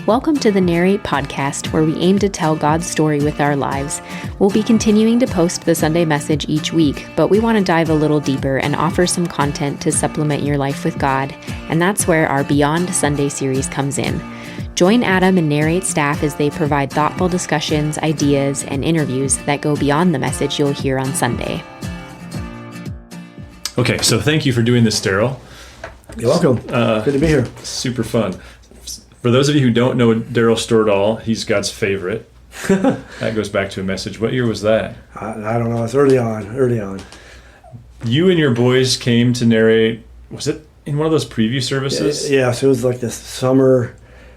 Welcome to the Narrate podcast, where we aim to tell God's story with our lives. We'll be continuing to post the Sunday message each week, but we want to dive a little deeper and offer some content to supplement your life with God, and that's where our Beyond Sunday series comes in. Join Adam and Narrate staff as they provide thoughtful discussions, ideas, and interviews that go beyond the message you'll hear on Sunday. Okay, so thank you for doing this, Darrel. You're welcome. Good to be here. Super fun. For those of you who don't know Darrel Stordahl, he's God's favorite. That goes back to a message. What year was that? I don't know. It's early on. You and your boys came to Narrate. Was it in one of those preview services? Yeah, so it was like this summer,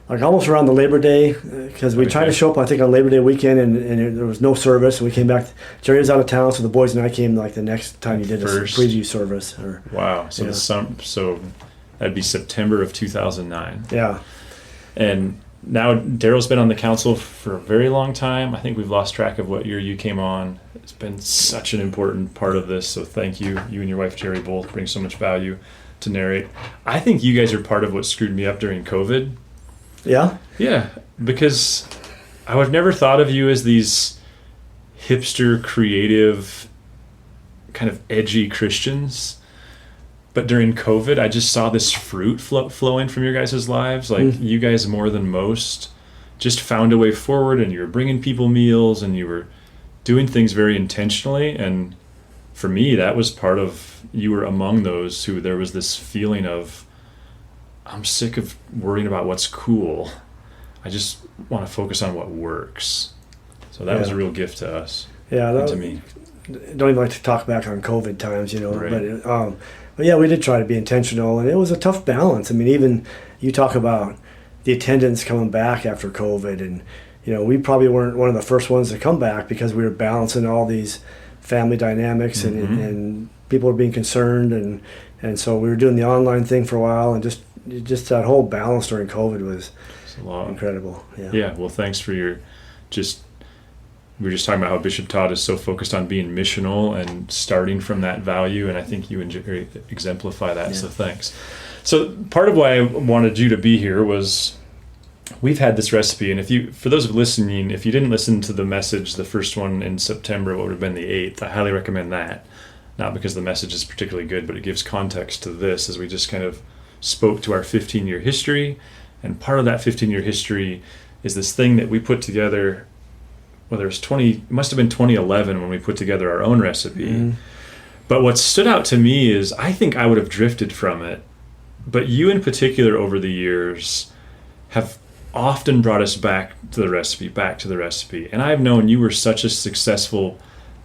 like almost around the Labor Day, because we tried to show up, I think, on Labor Day weekend, and there was no service. And we came back. Jerry was out of town, so the boys and I came like the next time you did a preview service. Wow. So so that'd be September of 2009. Yeah. And now Darrel's been on the council for a very long time. I think we've lost track of what year you came on. It's been such an important part of this, so thank you. You and your wife, Jerry, both bring so much value to Narrate. I think you guys are part of what screwed me up during COVID. Yeah? Yeah, because I would have never thought of you as these hipster, creative, kind of edgy Christians. But during COVID, I just saw this fruit flowing from your guys' lives. Like, you guys, more than most, just found a way forward, and you were bringing people meals, and you were doing things very intentionally. And for me, that was part of, you were among those who there was this feeling of, I'm sick of worrying about what's cool. I just want to focus on what works. So that was a real gift to us. Yeah, and to me. Don't even like to talk back on COVID times, Right. But yeah, we did try to be intentional, and it was a tough balance. I mean, even you talk about the attendance coming back after COVID, and we probably weren't one of the first ones to come back because we were balancing all these family dynamics, and people were being concerned, and so we were doing the online thing for a while, and just that whole balance during COVID was incredible. Yeah. Well, thanks for your we were just talking about how Bishop Todd is so focused on being missional and starting from that value, and I think you exemplify that, so thanks. So part of why I wanted you to be here was we've had this recipe, and for those listening, if you didn't listen to the message, the first one in September, what would have been the 8th, I highly recommend that. Not because the message is particularly good, but it gives context to this as we just kind of spoke to our 15-year history, and part of that 15-year history is this thing that we put together. Whether it must have been 2011 when we put together our own recipe. But what stood out to me is I think I would have drifted from it. But you in particular over the years have often brought us back to the recipe. And I've known you were such a successful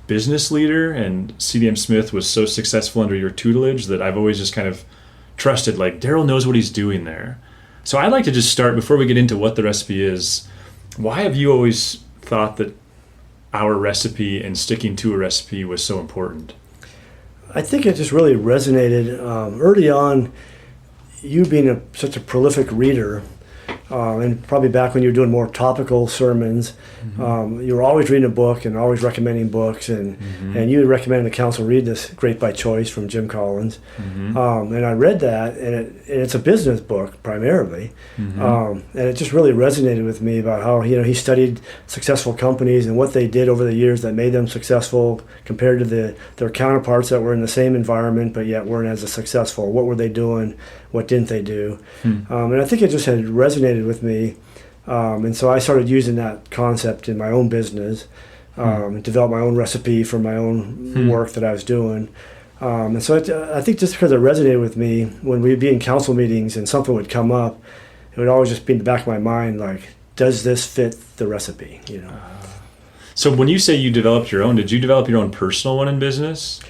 business leader, and CDM Smith was so successful under your tutelage that I've always just kind of trusted, like, Darrel knows what he's doing there. So I'd like to just start, before we get into what the recipe is, why have you always thought that our recipe and sticking to a recipe was so important? I think it just really resonated early on. You being such a prolific reader, and probably back when you were doing more topical sermons, you were always reading a book and always recommending books, and you would recommend the council read this Great by Choice from Jim Collins, and I read that, and it's a business book primarily, and it just really resonated with me about how he studied successful companies and what they did over the years that made them successful compared to their counterparts that were in the same environment but yet weren't as successful. What were they doing? What didn't they do? And I think it just had resonated with me, and so I started using that concept in my own business, and developed my own recipe for my own work that I was doing. And so I think just because it resonated with me, when we'd be in council meetings and something would come up, it would always just be in the back of my mind, like, does this fit the recipe? So when you say you developed your own, did you develop your own personal one in business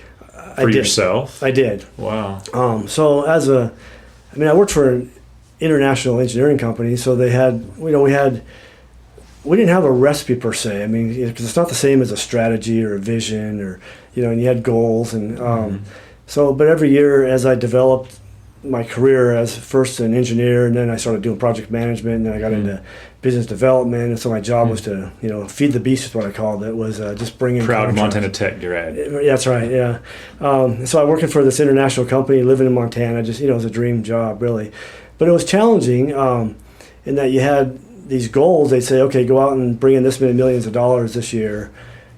for yourself? I did. Wow. So I worked for an international engineering company, so they had, we didn't have a recipe per se. I mean, because it's not the same as a strategy or a vision, or and you had goals, and but every year as I developed my career as first an engineer, and then I started doing project management, and then I got into business development, and so my job was to feed the beast is what I called it, was just bringing proud Montana Tech grad. Yeah, that's right. Yeah. So I'm working for this international company, living in Montana. Just it was a dream job, really, but it was challenging in that you had these goals. They'd say, okay, go out and bring in this many millions of dollars this year.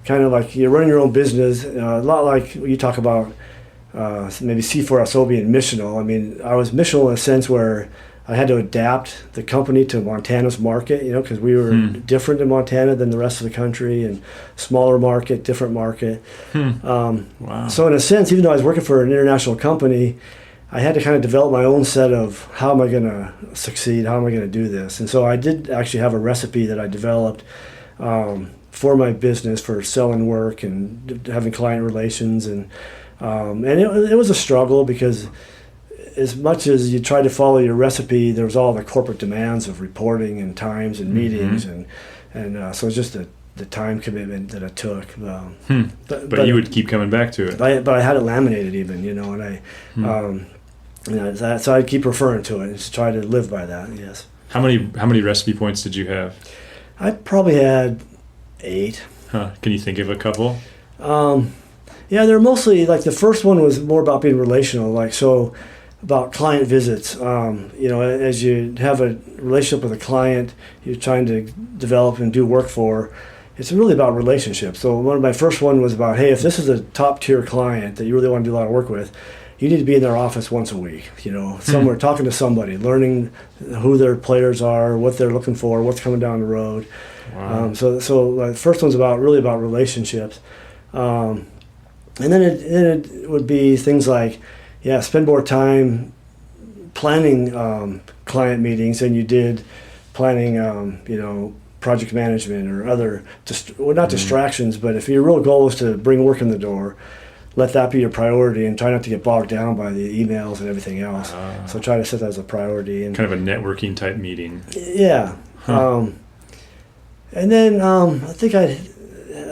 Kind of like you're running your own business, a lot like you talk about maybe C4SO being missional. I mean, I was missional in a sense where I had to adapt the company to Montana's market, because we were different in Montana than the rest of the country, and smaller market, different market. Wow. So in a sense, even though I was working for an international company, I had to kind of develop my own set of how am I going to succeed, how am I going to do this. And so I did actually have a recipe that I developed for my business for selling work and having client relations. And it was a struggle because as much as you tried to follow your recipe, there was all the corporate demands of reporting and times and meetings. And so it's just the time commitment that it took. But you would keep coming back to it. But I had it laminated even, and so I'd keep referring to it and just try to live by that. Yes. How many recipe points did you have? I probably had 8. Can you think of a couple? Yeah, they're mostly like the first one was more about being relational, about client visits. As you have a relationship with a client you're trying to develop and do work for, it's really about relationships. So my first one was about, hey, if this is a top tier client that you really want to do a lot of work with, you need to be in their office once a week, somewhere talking to somebody, learning who their players are, what they're looking for, what's coming down the road. Wow. So the first one's really about relationships. And then it would be things like, spend more time planning client meetings than you did planning, project management or other, not distractions, but if your real goal is to bring work in the door, let that be your priority and try not to get bogged down by the emails and everything else. So try to set that as a priority. And kind of a networking type meeting. Yeah. And then I think I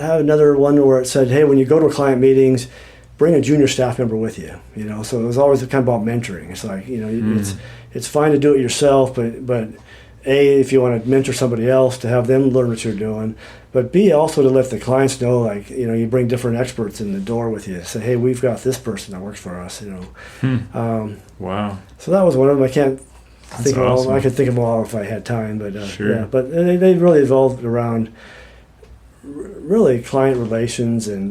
have another one where it said, hey, when you go to client meetings, bring a junior staff member with you. So it was always kind of about mentoring. It's like, it's fine to do it yourself, but A, if you want to mentor somebody else, to have them learn what you're doing, but B, also to let the clients know, you bring different experts in the door with you. Say, hey, we've got this person that works for us, Wow. So that was one of them. I can't think of all of them. Awesome. I could think of them all if I had time, but Sure. yeah. But they really evolved around really client relations and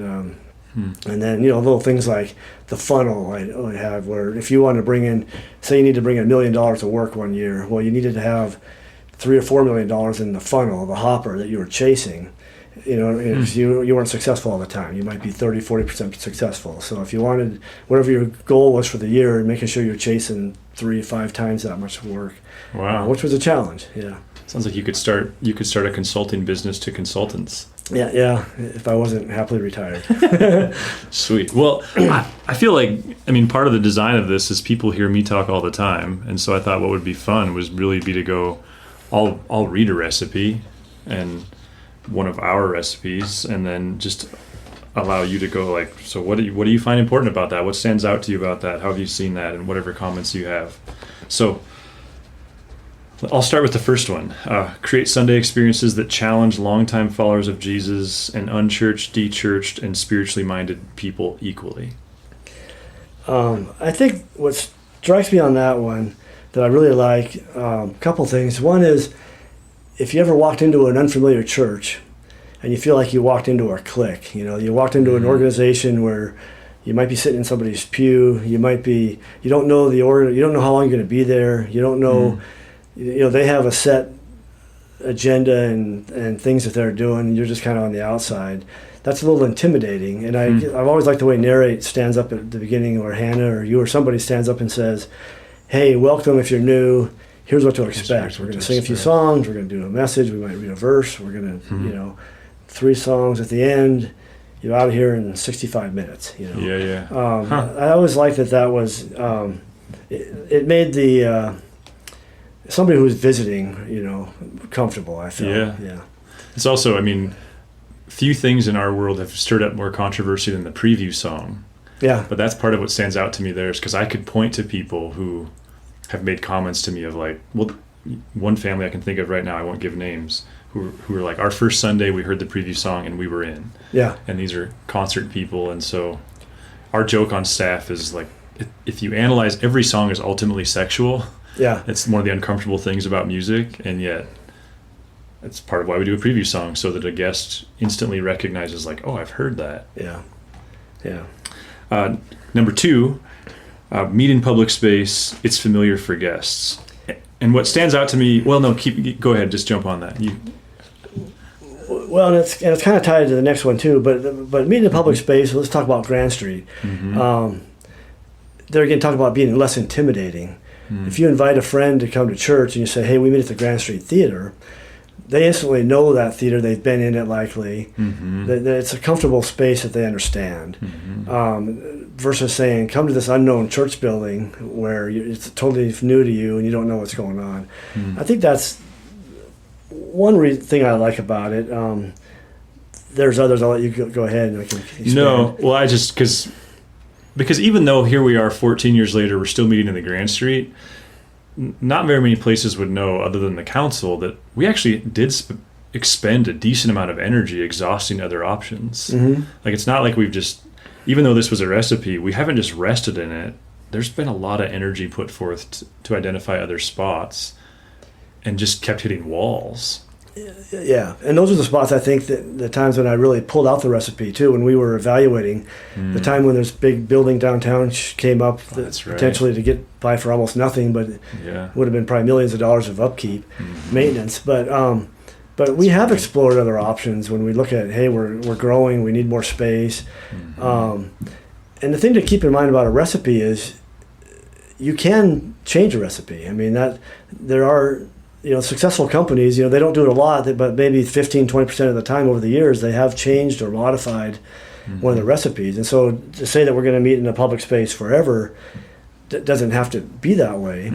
then, little things like the funnel I have where if you want to bring in, say you need to bring in $1 million of work one year, well, you needed to have $3 or $4 million in the funnel, the hopper that you were chasing. If you weren't successful all the time. You might be 30-40% successful. So if you wanted, whatever your goal was for the year, making sure you're chasing 3-5 times that much work. Wow. Which was a challenge. Yeah. Sounds like you could start a consulting business to consultants. Yeah, if I wasn't happily retired. Sweet. Well, I feel like, part of the design of this is people hear me talk all the time. And so I thought what would be fun was really be to go, I'll read a recipe and one of our recipes, and then just allow you to go so what do you find important about that? What stands out to you about that? How have you seen that? And whatever comments you have. So I'll start with the first one. Create Sunday experiences that challenge longtime followers of Jesus and unchurched, dechurched, and spiritually minded people equally. I think what strikes me on that one that I really like, a couple things. One is, if you ever walked into an unfamiliar church and you feel like you walked into a clique, you walked into an organization where you might be sitting in somebody's pew, you don't know you don't know how long you're going to be there, you don't know, they have a set agenda and things that they're doing, and you're just kind of on the outside. That's a little intimidating. And I've always liked the way Narrate stands up at the beginning, or Hannah or you or somebody stands up and says, hey, welcome if you're new. Here's what to expect. We're going to sing a few songs. We're going to do a message. We might read a verse. We're going to, 3 songs at the end. You're out of here in 65 minutes. Yeah. I always liked that was. It made the somebody who's visiting, comfortable. I felt. Yeah. It's also, few things in our world have stirred up more controversy than the preview song. Yeah. But that's part of what stands out to me there, is because I could point to people who have made comments to me of one family I can think of right now, I won't give names, who were like, our first Sunday we heard the preview song and we were in. Yeah. And these are concert people, and so our joke on staff is if you analyze every song is ultimately sexual. Yeah. It's one of the uncomfortable things about music, and yet That's part of why we do a preview song, so that a guest instantly recognizes, like, oh, I've heard that. Yeah. Yeah. Number 2, meet in public space. It's familiar for guests. And what stands out to me, well, no, go ahead, just jump on that. Well, and it's kind of tied to the next one too. But meet in public space. Let's talk about Grand Street. There again, talk about being less intimidating. If you invite a friend to come to church and you say, "Hey, we meet at the Grand Street Theater," they instantly know that theater. They've been in it likely. That it's a comfortable space that they understand. Versus saying, "Come to this unknown church building where it's totally new to you and you don't know what's going on." I think that's one thing I like about it. There's others. I'll let you go ahead and I can expand. No, well, I just because even though here we are 14 years later, we're still meeting in the Grand Street. Not very many places would know, other than the council, that we actually did expend a decent amount of energy exhausting other options. Like, it's not like we've just, even though this was a recipe, we haven't just rested in it. There's been a lot of energy put forth to identify other spots, and just kept hitting walls. Yeah, and those are the spots, I think, that the times when I really pulled out the recipe too, when we were evaluating the time when this big building downtown came up, potentially to get by for almost nothing, but it would have been probably millions of dollars of upkeep, maintenance. But we have explored other options when we look at, hey, we're growing, we need more space. And the thing to keep in mind about a recipe is you can change a recipe. I mean, that there are successful companies, they don't do it a lot, but maybe 15-20% of the time over the years, they have changed or modified one of the recipes. And so to say that we're going to meet in a public space forever doesn't have to be that way.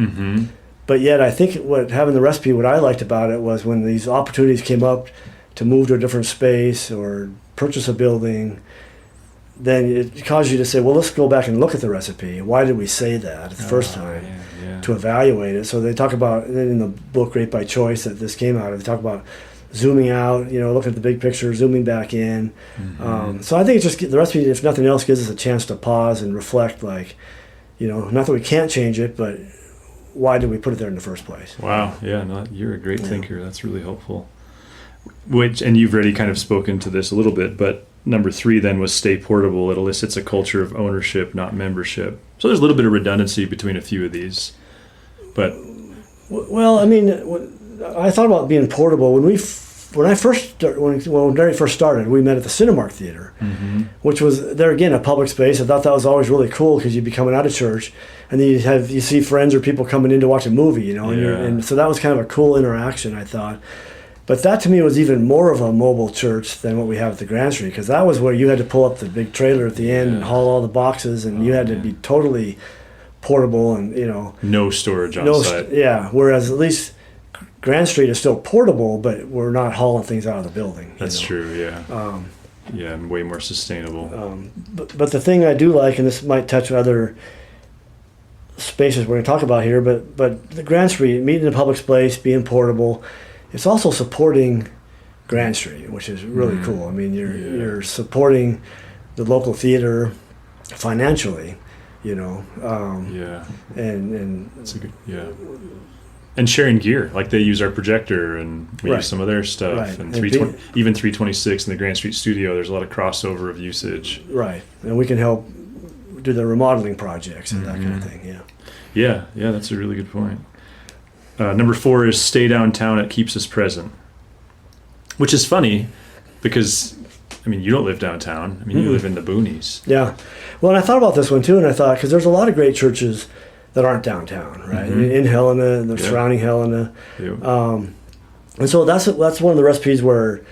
But yet I think having the recipe, what I liked about it was when these opportunities came up to move to a different space or purchase a building, then it caused you to say, well, let's go back and look at the recipe. Why did we say that the first time? To evaluate it. So they talk about, in the book Great by Choice that this came out of, they talk about zooming out, looking at the big picture, zooming back in. So I think it's just, the recipe, if nothing else, gives us a chance to pause and reflect, like, not that we can't change it, but why did we put it there in the first place? Wow. Yeah, no, you're a great thinker. That's really helpful. And you've already kind of spoken to this a little bit, but number 3 then was stay portable. It elicits a culture of ownership, not membership. So there's a little bit of redundancy between a few of these. But well, I mean, I thought about being portable when Darrel first started. We met at the Cinemark Theater, which was there again a public space. I thought that was always really cool because you'd be coming out of church, and then you see friends or people coming in to watch a movie, and so that was kind of a cool interaction, I thought. But that to me was even more of a mobile church than what we have at the Grand Street, because that was where you had to pull up the big trailer at the end and haul all the boxes, and you had to be totally portable and no storage on site. Whereas at least Grand Street is still portable, but we're not hauling things out of the building. That's true. Yeah. And way more sustainable. But the thing I do like, and this might touch other spaces we're going to talk about here, but the Grand Street, meeting in a public space, being portable, it's also supporting Grand Street, which is really cool. I mean, you're supporting the local theater financially. And that's a good, and sharing gear, like they use our projector and we use some of their stuff, and even 326 in the Grand Street studio, there's a lot of crossover of usage, and we can help do the remodeling projects and that kind of thing. That's a really good point. Number 4 is stay downtown. It keeps us present, which is funny because you don't live downtown. You live in the boonies. Yeah. Well, and I thought about this one too, and I thought, because there's a lot of great churches that aren't downtown, right? In Helena, the surrounding Helena. And so that's one of the recipes where,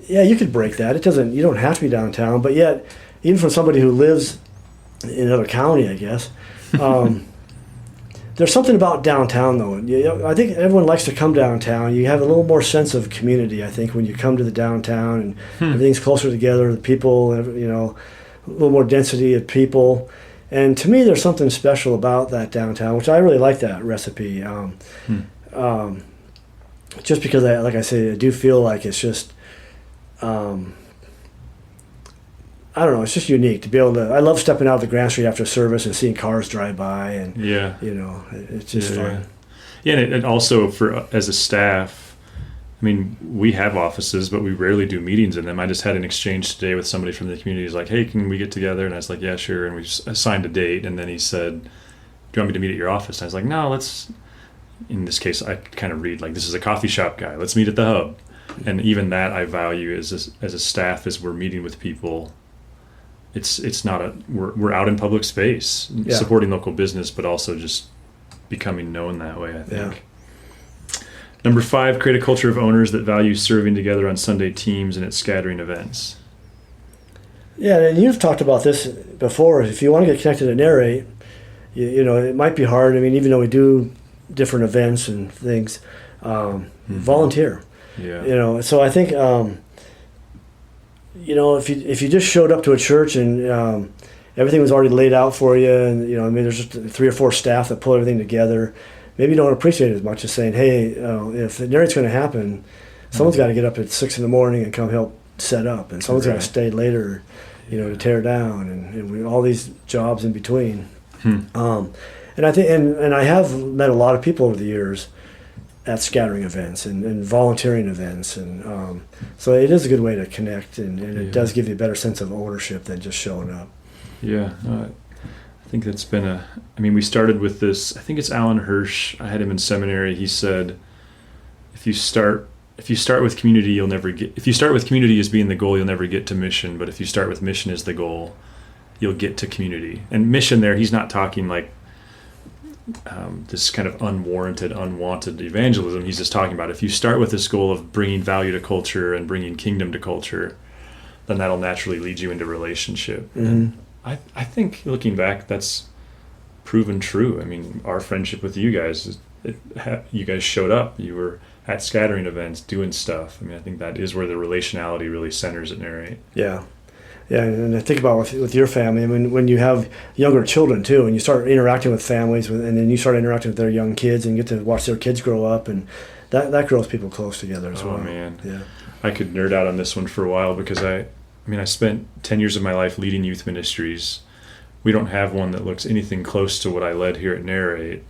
you could break that. You don't have to be downtown, but yet, even for somebody who lives in another county, I guess, there's something about downtown, though. I think everyone likes to come downtown. You have a little more sense of community, I think, when you come to the downtown, and everything's closer together. The people, a little more density of people. And to me, there's something special about that downtown, which I really like that recipe. Just because, like I say, I do feel like it's just, I don't know, it's just unique to be able to, I love stepping out of the Grand Street after service and seeing cars drive by, and it's just fun. And also as a staff, I mean, we have offices, but we rarely do meetings in them. I just had an exchange today with somebody from the community. He's like, hey, can we get together? And I was like, yeah, sure. And we assigned a date. And then he said, do you want me to meet at your office? And I was like, no, in this case, I kind of read like, this is a coffee shop guy. Let's meet at the hub. And even that I value as a staff, as we're meeting with people. It's not we're out in public space, supporting local business, but also just becoming known that way, I think. Yeah. Number 5, create a culture of owners that value serving together on Sunday teams and at scattering events. Yeah, and you've talked about this before. If you want to get connected to Narrate, you know, it might be hard. I mean, even though we do different events and things, volunteer. Yeah. You know, so I think, you know, if you just showed up to a church and everything was already laid out for you, and you know, I mean, there's just 3 or 4 staff that pull everything together. Maybe you don't appreciate it as much as saying, hey, if Narrate's going to happen, someone's got to get up at 6 in the morning and come help set up, and someone's got to stay later, you know, to tear down, and all these jobs in between. And I think, and I have met a lot of people over the years at scattering events and volunteering events, and so it is a good way to connect, and it does give you a better sense of ownership than just showing up. Yeah. I think that's been we started with this, I think it's Alan Hirsch. I had him in seminary. He said, if you start with community, if you start with community as being the goal, you'll never get to mission. But if you start with mission as the goal, you'll get to community. And mission there, he's not talking like this kind of unwarranted, unwanted evangelism. He's just talking about if you start with this goal of bringing value to culture and bringing kingdom to culture, then that'll naturally lead you into relationship. Mm-hmm. And I think looking back, that's proven true. I mean, our friendship with you guys, you guys showed up. You were at scattering events, doing stuff. I mean, I think that is where the relationality really centers at Narrate. Yeah. Yeah, and I think about with your family, I mean, when you have younger children too, and you start interacting with families, and then you start interacting with their young kids and get to watch their kids grow up, and that grows people close together as well. Oh, man. Yeah. I could nerd out on this one for a while because I spent 10 years of my life leading youth ministries. We don't have one that looks anything close to what I led here at Narrate.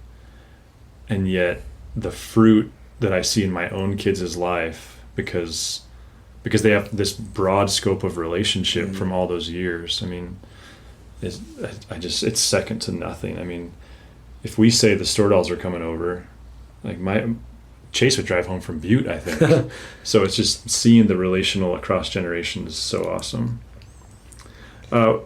And yet the fruit that I see in my own kids' life, because they have this broad scope of relationship from all those years, I mean, it's second to nothing. I mean, if we say the Stordahls are coming over, like Chase would drive home from Butte, I think. So it's just seeing the relational across generations is so awesome. And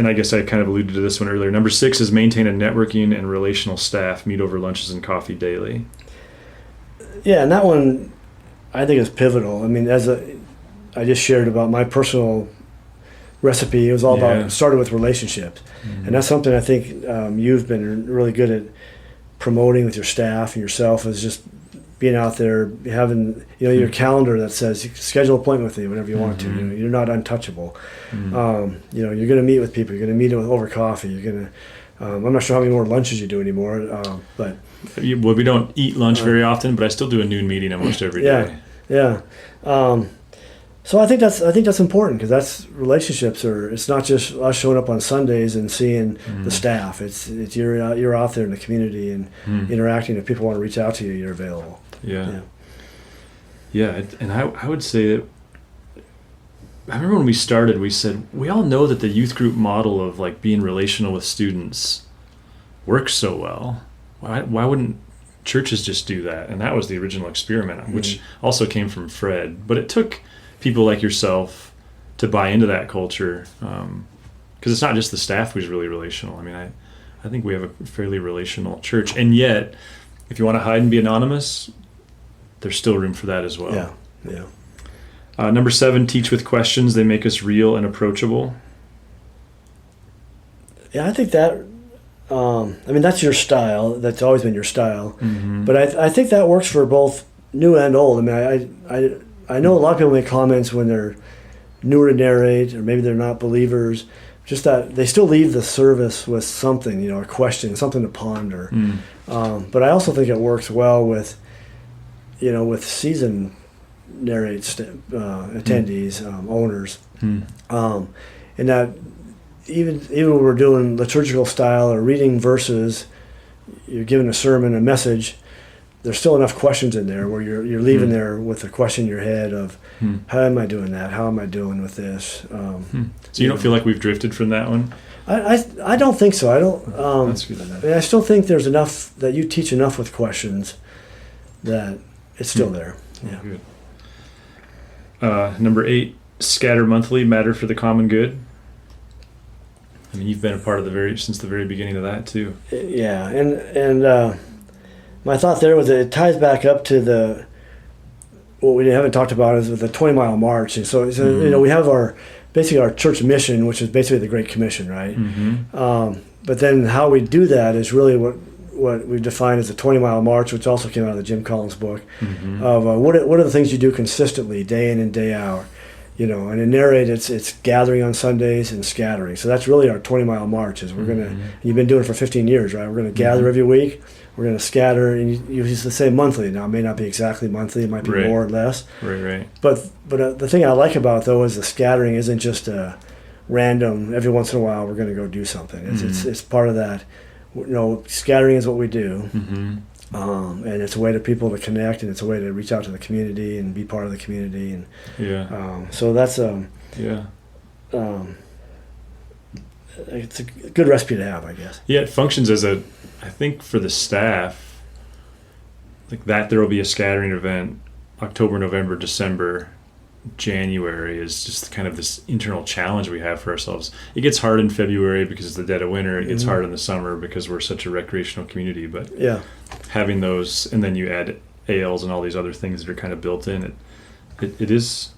I guess I kind of alluded to this one earlier. Number 6 is maintain a networking and relational staff, meet over lunches and coffee daily. Yeah, and that one I think is pivotal. I mean, I just shared about my personal recipe. It was all about, started with relationships. Mm-hmm. And that's something I think you've been really good at promoting with your staff and yourself, is just being out there, having your calendar that says schedule an appointment with me whenever you want to. You know, you're not untouchable. You're going to meet with people. You're going to meet them over coffee. You're going to. I'm not sure how many more lunches you do anymore, but we don't eat lunch very often. But I still do a noon meeting almost every day. Yeah. So I think that's important, because that's relationships. It's not just us showing up on Sundays and seeing the staff. It's you're out there in the community and interacting. If people want to reach out to you, you're available. Yeah. And I would say that I remember when we started, we said we all know that the youth group model of like being relational with students works so well. Why wouldn't churches just do that? And that was the original experiment, which also came from Fred. But it took people like yourself to buy into that culture, because it's not just the staff who's really relational. I mean, I think we have a fairly relational church, and yet if you want to hide and be anonymous, there's still room for that as well. Yeah. Number 7, teach with questions. They make us real and approachable. Yeah, I think that that's your style. That's always been your style. But I think that works for both new and old. I mean, I know a lot of people make comments when they're newer to Narrate, or maybe they're not believers, just that they still leave the service with something, a question, something to ponder. But I also think it works well with seasoned Narrate attendees, owners, and that even when we're doing liturgical style or reading verses, you're giving a sermon, a message, there's still enough questions in there where you're leaving there with a question in your head of how am I doing that? How am I doing with this? So you don't feel like we've drifted from that one? I don't think so. I don't. That's good. I mean, I still think there's enough that you teach enough with questions that it's still there. Yeah. Good. Number 8, scatter monthly, matter for the common good. I mean, you've been a part of since the very beginning of that too. Yeah, and my thought there was that it ties back up to what we haven't talked about is the 20-mile march, and so we have basically our church mission, which is basically the Great Commission, right? But then how we do that is really what we've defined as the 20-mile march, which also came out of the Jim Collins book, of what are the things you do consistently, day in and day out. And in Narrate, it's gathering on Sundays and scattering. So that's really our 20-mile march. Is we're gonna. You've been doing it for 15 years, right? We're gonna gather every week. We're gonna scatter, and you used to say monthly. Now it may not be exactly monthly. It might be more or less. Right. But the thing I like about it, though, is the scattering isn't just a random. Every once in a while, we're gonna go do something. It's part of that. Scattering is what we do. And it's a way to people to connect, and it's a way to reach out to the community and be part of the community, and so that's it's a good recipe to have, I guess. Yeah, it functions as I think for the staff, like that there will be a scattering event October, November, December. January is just kind of this internal challenge we have for ourselves. It gets hard in February because it's the dead of winter. It gets hard in the summer because we're such a recreational community. But having those, and then you add ALs and all these other things that are kind of built in, it's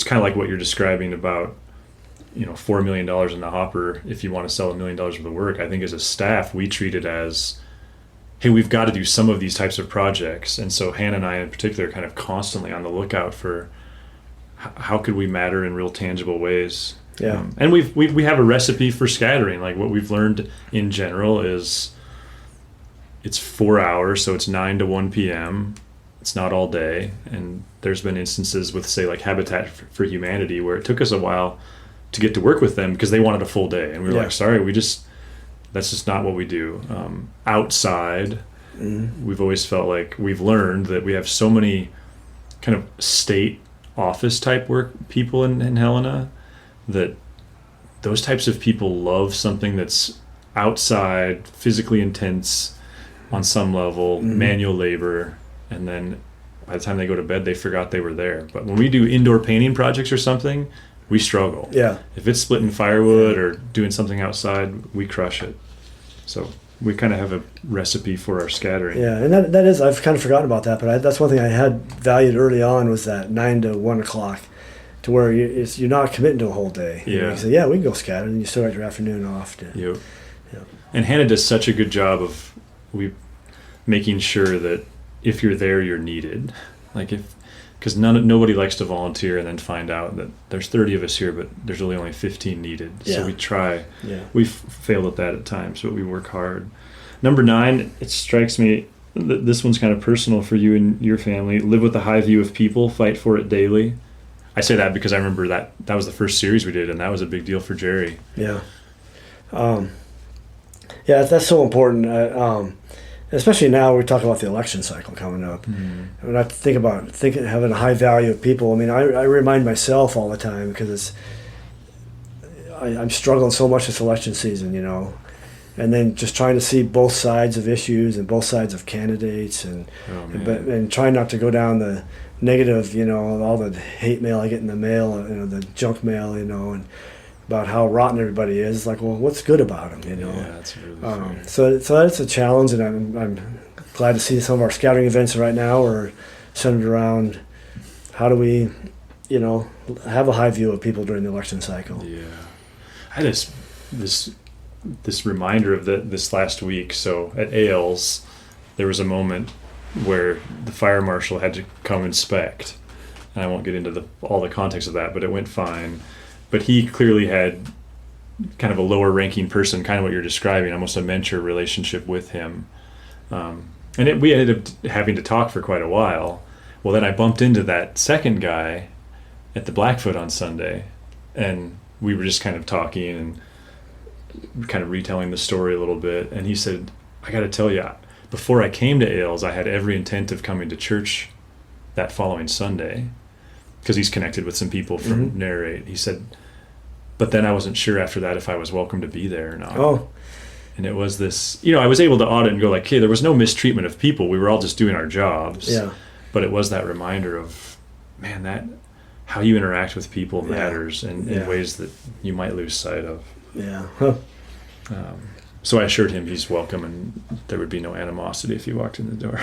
kind of like what you're describing about, $4 million in the hopper if you want to sell $1 million worth of work. I think as a staff, we treat it as, hey, we've got to do some of these types of projects. And so Hannah and I in particular are kind of constantly on the lookout for how could we matter in real tangible ways. And we have a recipe for scattering. Like what we've learned in general is it's 4 hours, so it's 9 to 1 p.m. It's not all day. And there's been instances with, say, like Habitat for Humanity where it took us a while to get to work with them because they wanted a full day. And we were like, sorry, that's just not what we do. Outside, we've always felt like we've learned that we have so many kind of state office type work people in Helena that those types of people love something that's outside, physically intense on some level, manual labor, and then by the time they go to bed they forgot they were there. But when we do indoor painting projects or something, we struggle. If it's splitting firewood or doing something outside, we crush it. So we kind of have a recipe for our scattering. And that is, I've kind of forgotten about that, but that's one thing I had valued early on was that 9 to 1 o'clock, to where you're not committing to a whole day. You say, we can go scatter, and you still have your afternoon off. And Hannah does such a good job of making sure that if you're there, you're needed. Like because nobody likes to volunteer and then find out that there's 30 of us here, but there's really only 15 needed. So we try. We've failed at that at times, but we work hard. Number 9, it strikes me that this one's kind of personal for you and your family. Live with a high view of people, fight for it daily. I say that because I remember that was the first series we did, and that was a big deal for Jerry. That's so important. Especially now we talk about the election cycle coming up. When I think about having a high value of people, I mean, I remind myself all the time because I'm struggling so much this election season, and then just trying to see both sides of issues and both sides of candidates, and trying not to go down the negative, all the hate mail I get in the mail, the junk mail, and about how rotten everybody is. Like, well, what's good about them, that's really fair. So that's a challenge, and I'm glad to see some of our scattering events right now are centered around how do we, have a high view of people during the election cycle. I had this reminder of this last week. So at AL's, there was a moment where the fire marshal had to come inspect, and I won't get into all the context of that, but it went fine. But he clearly had kind of a lower ranking person, kind of what you're describing, almost a mentor relationship with him. And we ended up having to talk for quite a while. Well, then I bumped into that second guy at the Blackfoot on Sunday, and we were just kind of talking and kind of retelling the story a little bit. And he said, I got to tell you, before I came to Ailes, I had every intent of coming to church that following Sunday, because he's connected with some people from Narrate. He said, but then I wasn't sure after that if I was welcome to be there or not. Oh. And it was this, I was able to audit and go like, hey, there was no mistreatment of people. We were all just doing our jobs. Yeah. But it was that reminder of, man, that how you interact with people matters in ways that you might lose sight of. Yeah. Huh. So I assured him he's welcome and there would be no animosity if he walked in the door.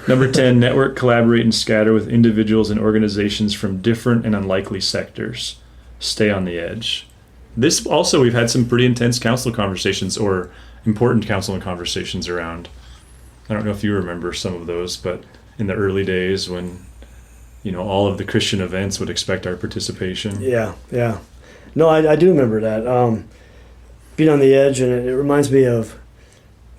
Number 10, network, collaborate, and scatter with individuals and organizations from different and unlikely sectors. Stay on the edge. This also, we've had some pretty intense counsel conversations or important counseling conversations around. I don't know if you remember some of those, but in the early days when, all of the Christian events would expect our participation. Yeah. No, I do remember that. Being on the edge, and it reminds me of,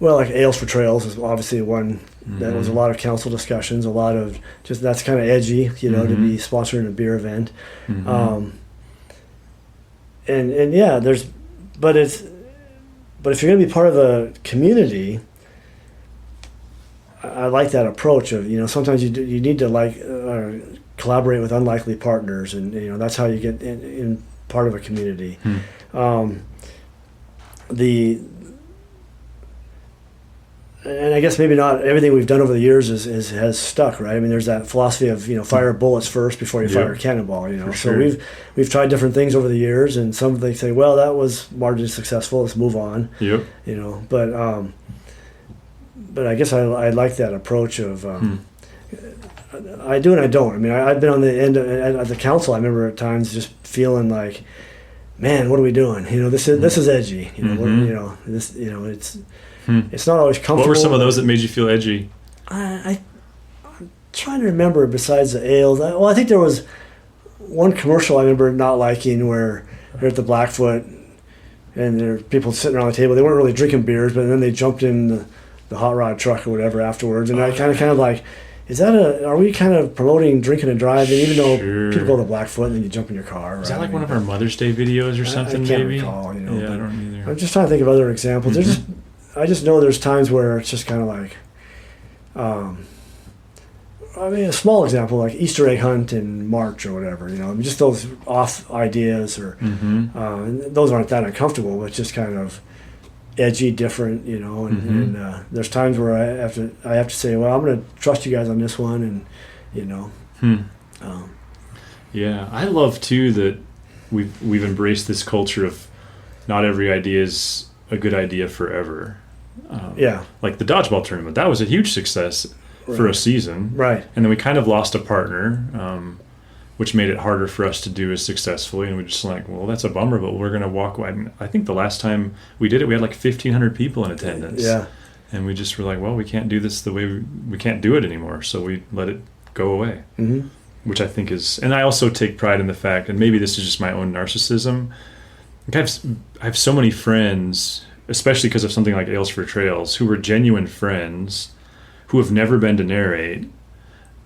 like Ailes for Trails is obviously one that was a lot of council discussions, a lot of just, that's kind of edgy, to be sponsoring a beer event. And yeah, but if you're going to be part of a community, I like that approach of, sometimes you need to collaborate with unlikely partners, and that's how you get in part of a community. And I guess maybe not everything we've done over the years has stuck, right? I mean, there's that philosophy of fire bullets first before you fire a cannonball. So sure. we've tried different things over the years, and some they say, well, that was marginally successful, let's move on. Yep. But I guess I like that approach of I do and I don't. I mean, I've been on the end of the council. I remember at times just feeling like, man, what are we doing? This is edgy. It's not always comfortable. What were some of those that made you feel edgy? I'm trying to remember besides the Ailes. I think there was one commercial I remember not liking where they're at the Blackfoot and there are people sitting around the table. They weren't really drinking beers, but then they jumped in the hot rod truck or whatever afterwards. And I kind of like, are we kind of promoting drinking and driving, even though people go to Blackfoot and then you jump in your car? Is that like one of our Mother's Day videos or something? I can't maybe? recall. I don't either. I'm just trying to think of other examples. I just know there's times where it's just kind of like, a small example like Easter egg hunt in March or whatever. Just those off ideas or and those aren't that uncomfortable, but just kind of edgy, different, and there's times where I have to say, well, I'm going to trust you guys on this one, and yeah, I love too that we've embraced this culture of not every idea is a good idea forever. Like the dodgeball tournament, that was a huge success for a season, right? And then we kind of lost a partner, which made it harder for us to do as successfully. And we just like, well, that's a bummer, but we're going to walk away. I think the last time we did it, we had like 1,500 people in attendance. Yeah. And we just were like, well, we can't do this the way we can't do it anymore. So we let it go away, which I think is, and I also take pride in the fact, and maybe this is just my own narcissism. Like I have so many friends, especially because of something like Ailes for Trails, who were genuine friends who have never been to Narrate,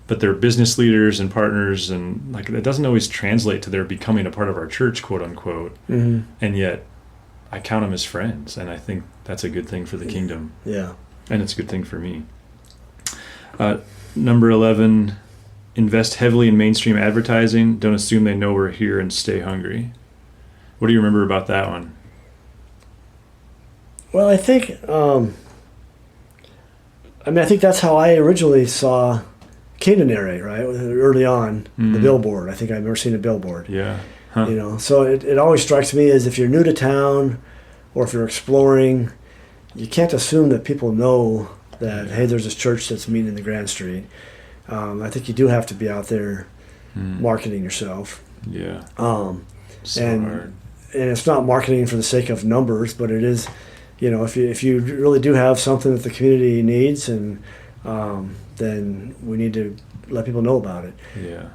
but they're business leaders and partners, and like that doesn't always translate to their becoming a part of our church, quote unquote. And yet I count them as friends, and I think that's a good thing for the kingdom. Yeah. And it's a good thing for me. Number 11, invest heavily in mainstream advertising. Don't assume they know we're here, and stay hungry. What do you remember about that one? Well, I think I think that's how I originally came to Narrate, right? Early on, the billboard. I think I remember seeing a billboard. Yeah. Huh. So it always strikes me as if you're new to town or if you're exploring, you can't assume that people know that, hey, there's this church that's meeting in the Grand Street. I think you do have to be out there marketing yourself. Yeah. Hard. And it's not marketing for the sake of numbers, but it is, if you really do have something that the community needs, and then we need to let people know about it. Yeah.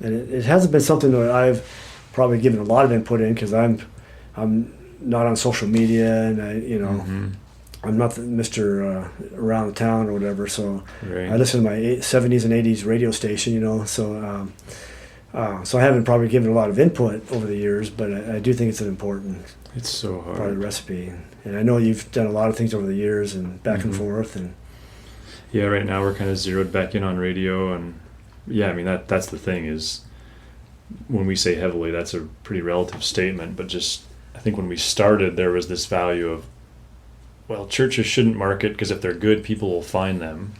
And it hasn't been something that I've probably given a lot of input in, because I'm not on social media, and I'm not the Mr. Around the town or whatever. So right. I listen to my 70s and 80s radio station, So I haven't probably given a lot of input over the years, but I do think it's an important. It's so hard. Part of the recipe, and I know you've done a lot of things over the years and back and forth, and Yeah, right now we're kind of zeroed back in on radio, and yeah, I mean that's the thing is when we say heavily, that's a pretty relative statement, but just I think when we started there was this value of, well, churches shouldn't market because if they're good, people will find them.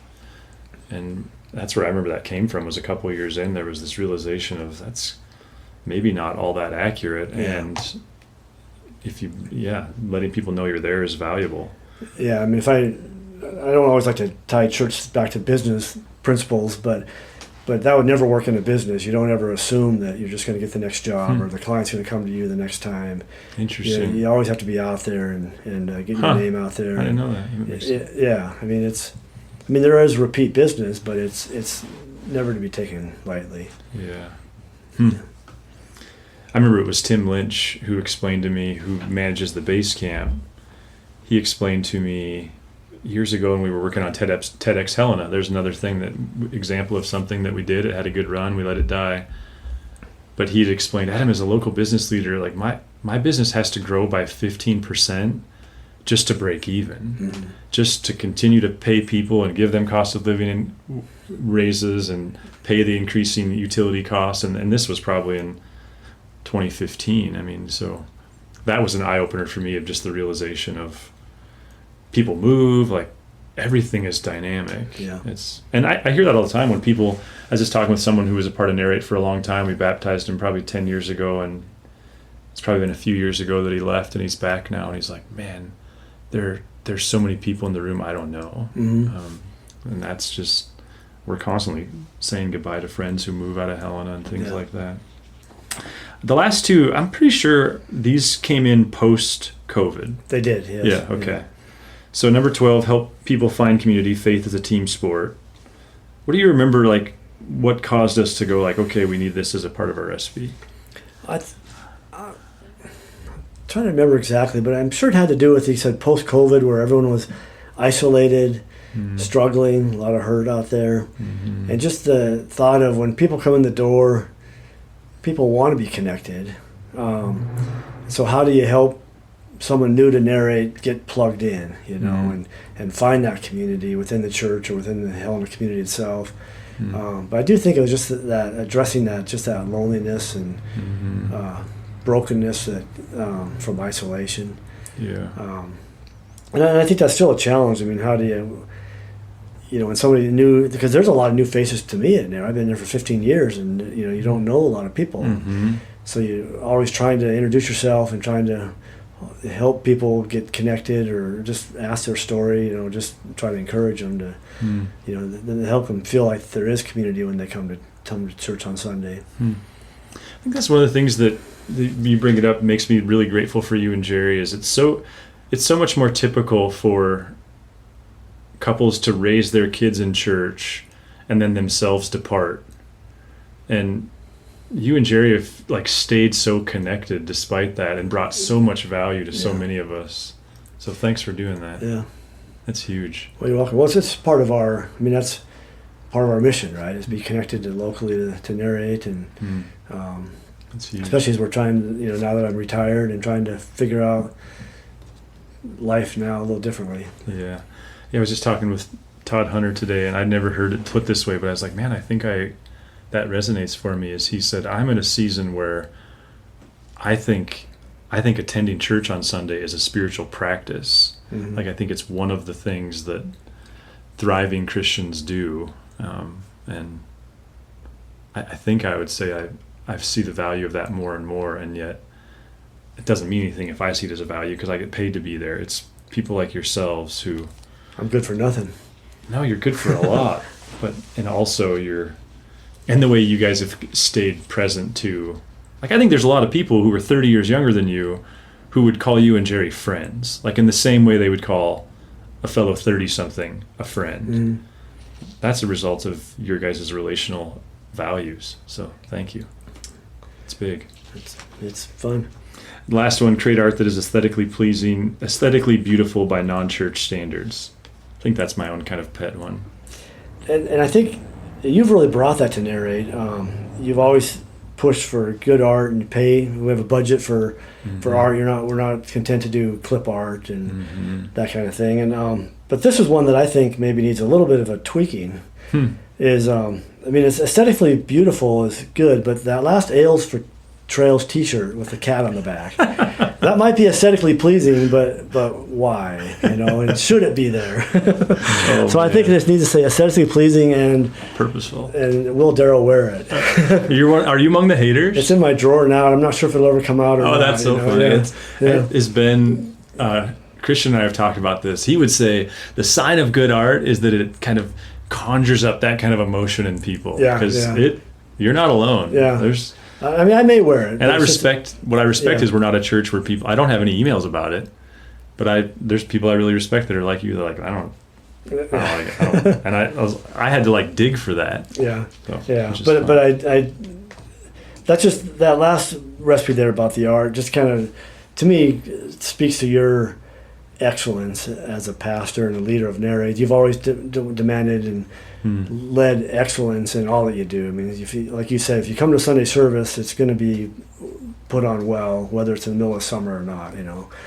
And that's where I remember that came from, was a couple of years in, there was this realization of that's maybe not all that accurate. Yeah. And if you, letting people know you're there is valuable. Yeah, I mean, I don't always like to tie church back to business principles, but that would never work in a business. You don't ever assume that you're just going to get the next job or the client's going to come to you the next time. Interesting. You always have to be out there and get your name out there. I didn't know that. Yeah, I mean there is repeat business, but it's never to be taken lightly. Yeah. I remember it was Tim Lynch who explained to me, who manages the base camp. He explained to me years ago when we were working on TEDx Helena, there's another example of something that we did. It had a good run, we let it die. But he'd explained, Adam, as a local business leader, like my business has to grow by 15% just to break even, just to continue to pay people and give them cost of living raises and pay the increasing utility costs. And this was probably in 2015. I mean, so that was an eye-opener for me of just the realization of people move, like everything is dynamic. Yeah. And I hear that all the time when people, I was just talking with someone who was a part of Narrate for a long time. We baptized him probably 10 years ago, and it's probably been a few years ago that he left, and he's back now, and he's like, man, there's so many people in the room I don't know. And that's just, we're constantly saying goodbye to friends who move out of Helena and things like that. The last two, I'm pretty sure these came in post-COVID. They did, yes. Yeah, okay. Yeah. So number 12, help people find community. Faith is a team sport. What do you remember, like, what caused us to go, like, okay, we need this as a part of our recipe? I'm trying to remember exactly, but I'm sure it had to do with, he said, post-COVID, where everyone was isolated, struggling, a lot of hurt out there. And just the thought of when people come in the door, people want to be connected. So how do you help someone new to Narrate get plugged in, and find that community within the church or within the Helena community itself? But I do think it was just that addressing that, just that loneliness and brokenness that from isolation. Yeah. And I think that's still a challenge. I mean, how do you, when somebody new, because there's a lot of new faces to me in there. I've been there for 15 years, and you don't know a lot of people. So you're always trying to introduce yourself and trying to help people get connected, or just ask their story, just try to encourage them to, then help them feel like there is community when they come to church on Sunday. I think that's one of the things that you bring it up makes me really grateful for you and Jerry, is it's so much more typical for couples to raise their kids in church and then themselves depart. And you and Jerry have stayed so connected despite that, and brought so much value to so many of us. So thanks for doing that. Yeah. That's huge. Well, you're welcome. Well, it's part of that's part of our mission, right? Is be connected locally to Narrate, and that's huge. Especially as we're trying to, now that I'm retired and trying to figure out life now a little differently. Yeah. I was just talking with Todd Hunter today, and I'd never heard it put this way, but I was like, man, I think that resonates for me. Is he said, I'm in a season where I think attending church on Sunday is a spiritual practice. I think it's one of the things that thriving Christians do. And I think I would say I see the value of that more and more, and yet it doesn't mean anything if I see it as a value because I get paid to be there. It's people like yourselves who... I'm good for nothing. No, you're good for a lot. And also and the way you guys have stayed present too. I think there's a lot of people who are 30 years younger than you who would call you and Jerry friends. In the same way they would call a fellow 30-something a friend. That's a result of your guys' relational values. So thank you. It's big. It's fun. Last one, create art that is aesthetically pleasing, aesthetically beautiful by non-church standards. I think that's my own kind of pet one. And I think you've really brought that to Narrate. You've always pushed for good art, and we have a budget for art. We're not content to do clip art and that kind of thing. But But this is one that I think maybe needs a little bit of a tweaking. Is it's aesthetically beautiful, is good, but that last Ales for Trails T-shirt with the cat on the back, that might be aesthetically pleasing, but why? And should it be there? So I think this needs to say aesthetically pleasing and purposeful. And will Darrel wear it? Are you among the haters? It's in my drawer now, and I'm not sure if it'll ever come out or not. Oh, that's so funny. It's been Christian and I have talked about this. He would say the sign of good art is that it kind of conjures up that kind of emotion in people. Yeah, because you're not alone. Yeah. I may wear it. And I respect is we're not a church where people, I don't have any emails about it, but there's people I really respect that are like you. They're like, I don't like it. And I had to like dig for that. Yeah. So, But I that's just that last recipe there about the art just kind of, to me, speaks to your excellence as a pastor and a leader of Narrate. You've always demanded and led excellence in all that you do. I mean, if you, like you said, if you come to Sunday service, it's going to be put on well, whether it's in the middle of summer or not.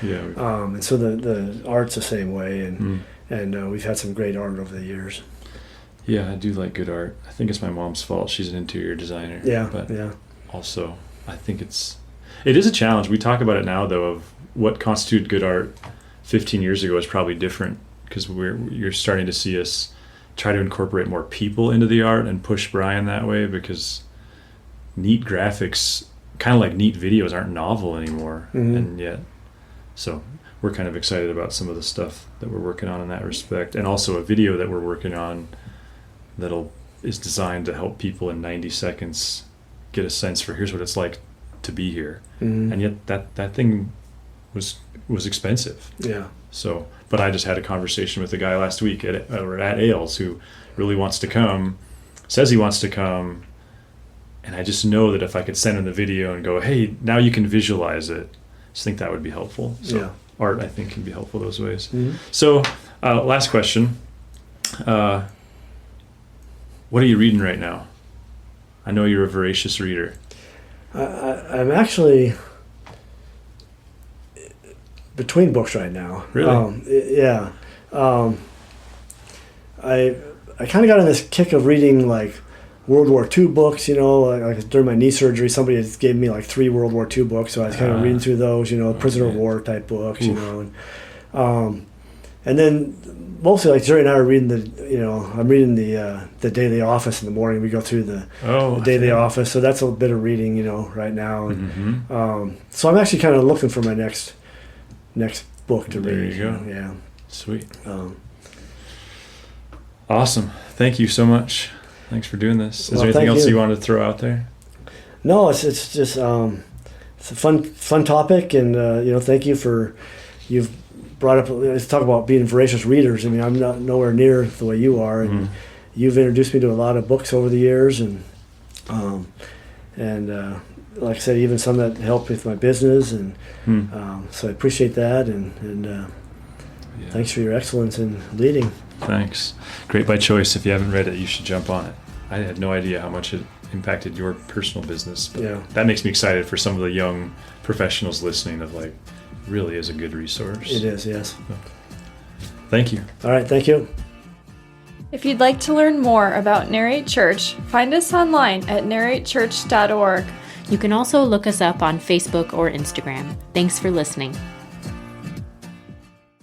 Yeah. And so the art's the same way, and we've had some great art over the years. Yeah, I do like good art. I think it's my mom's fault. She's an interior designer. Yeah. But also, I think it is a challenge. We talk about it now, though, of what constituted good art 15 years ago is probably different, because you're starting to see us try to incorporate more people into the art and push Brian that way, because neat graphics, kind of like neat videos, aren't novel anymore. And yet, so we're kind of excited about some of the stuff that we're working on in that respect, and also a video that we're working on is designed to help people in 90 seconds get a sense for here's what it's like to be here. And yet that thing was expensive. Yeah. So, but I just had a conversation with a guy last week at Ales who really wants to come, says he wants to come, and I just know that if I could send him the video and go, hey, now you can visualize it, I just think that would be helpful. So art, I think, can be helpful those ways. So, last question. What are you reading right now? I know you're a voracious reader. I'm actually between books right now. Really? I kind of got on this kick of reading like World War II books, like during my knee surgery, somebody had gave me like 3 World War II books, so I was kind of reading through those, prisoner of war type books, and then mostly like Jerry and I are reading I'm reading the Daily Office in the morning. We go through the Daily Office, so that's a bit of reading, right now. And, so I'm actually kind of looking for my next book to read. There you go. Yeah. Sweet. Awesome. Thank you so much. Thanks for doing this. Is there anything else you want to throw out there? No, it's just it's a fun topic, and thank you for you've brought up. Let's talk about being voracious readers. I mean, I'm not nowhere near the way you are, and you've introduced me to a lot of books over the years, and like I said, even some that helped with my business, and so I appreciate that, and thanks for your excellence in leading. Thanks. Great by choice. If you haven't read it, you should jump on it. I had no idea how much it impacted your personal business, but that makes me excited for some of the young professionals listening of like, really is a good resource. It is, yes. So, thank you. All right, thank you. If you'd like to learn more about Narrate Church, find us online at narratechurch.org. You can also look us up on Facebook or Instagram. Thanks for listening.